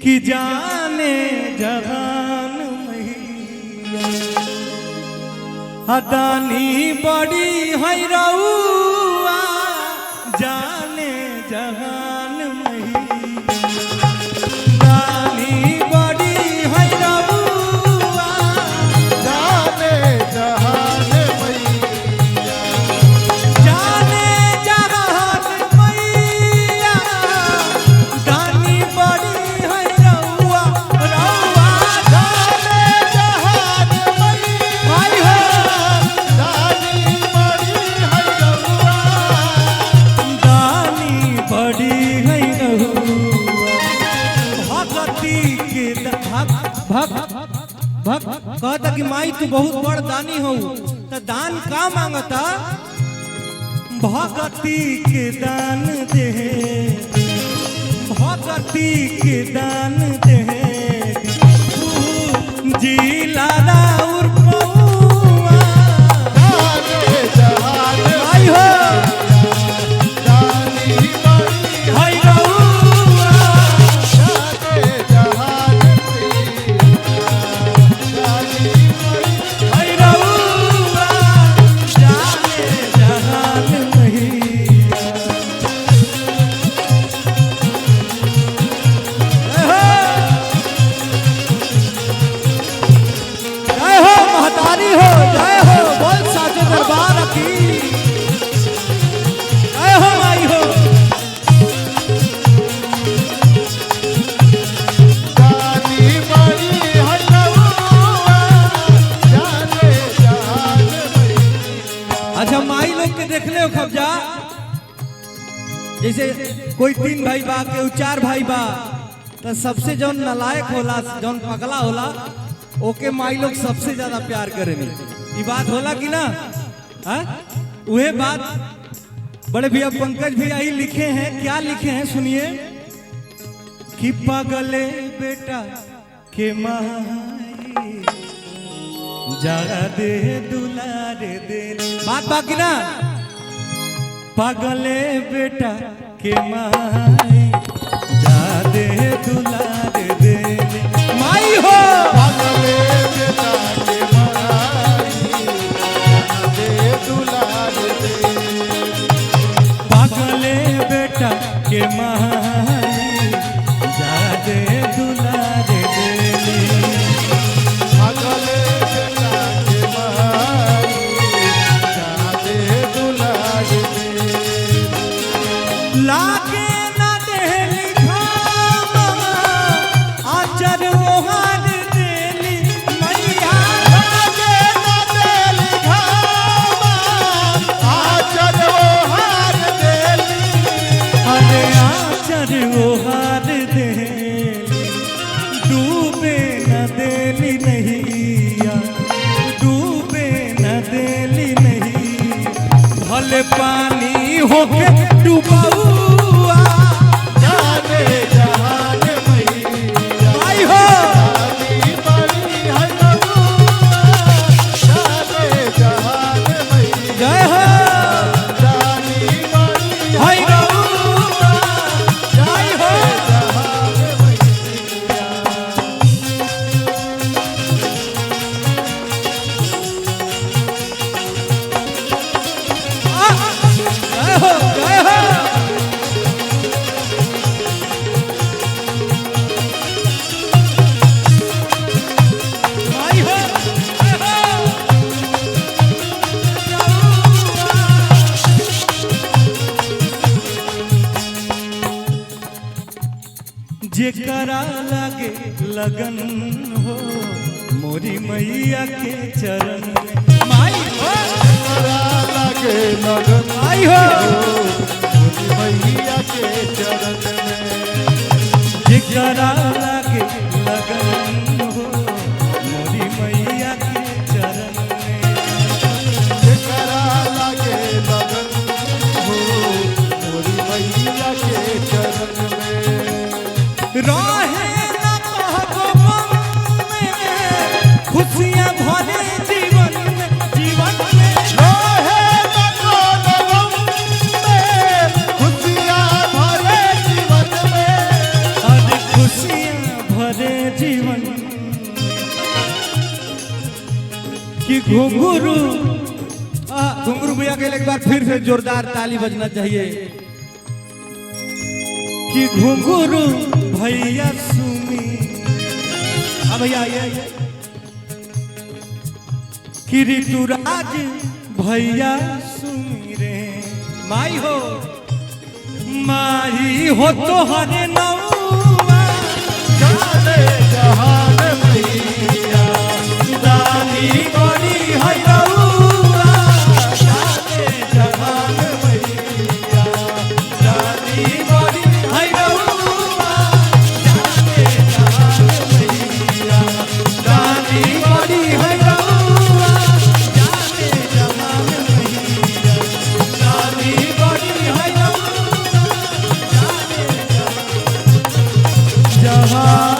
कि जाने जहान मैया अदानी बड़ी है रउआ जाने जहान मैया दानी बड़ी है रउआ जाने जहान मैया जाने जहान मैया दानी बड़ी है रउआ रउआ जाने जहान मैया भाई हो दानी बड़ी है रउआ दानी बड़ी है रउआ भगती के भग कहता कि माई तू बहुत बड़ दानी हो तो दान का मांगता भगती के दान दे भगती के दान दे जिला राउर पौआ जाने जहान भाई हो दानी बड़ी है रउआ जाने जहान दानी बड़ी है रउआ जाने जहान मैया जय हो महतारी हो जय हो बोल साचे दरबार की जय हो माई हो दानी बड़ी है रउआ जाने जहान मैया अच्छा माई लोग के देख ले खबजा जैसे कोई 3 भाई बा के 4 भाई बा तो सबसे जौन नालायक होला जौन पगला होला ओके माई लोग सबसे ज्यादा प्यार करेनी ये बात होला कि ना हाँ वह बात बड़े भैया पंकज भैया ही लिखे हैं क्या लिखे हैं सुनिए कि पगले बेटा के माई जरा दे दुलारे दे बात बाकी ना पगले बेटा के माई जा दे दुलारे दे माई हो पगले बेटा के माई दे दुलार दे पगले बेटा के माई जा दे दुलारे दे पगले बेटा के माई दे दुलार दे लागे ना देली खामा आचर ओहार देली मैया लागे ना देली घामा आचर ओहार देली अरे आचर ओहार देली डूबे न देली नैया डूबे न देली नहीं भले पानी होके डूबौआ जाने जहान मैया आई हो दानी बड़ी है रउआ जाने जहान मैया जय हो दानी बड़ी हाय रउआ जय हो जहान मैया जय हो जय हो आई हो जय हो जेकरा लागे लगन हो मोरी मैया के चरण में माई हो करा लगे लगन आई हो मोरी मैया के चरण में जेकरा लागे लगन हो मोरी मैया के चरण में करा लगे लगन हो मोरी मैया के चरण में राहे न कहबो मन में खुशियां भरे जीवन में रोहे न कोलम में खुशियाँ भरे जीवन में हर खुशियां घुंघरू घुंघरू भैया के लिए एक बार फिर से जोरदार ताली बजना चाहिए कि घुंघरू भैया सुनी। हाँ भैया आइए। कि ऋतुराज भैया सुनी रे माई हो तो हरे नौआ जाने जहान मैया दानी बड़ी है रउआ जाने जहान मैया दानी बड़ी है रउआ जाने जहान मैया दानी बड़ी है रउआ जाने जहान मैया दानी बड़ी है रउआ जाने जहान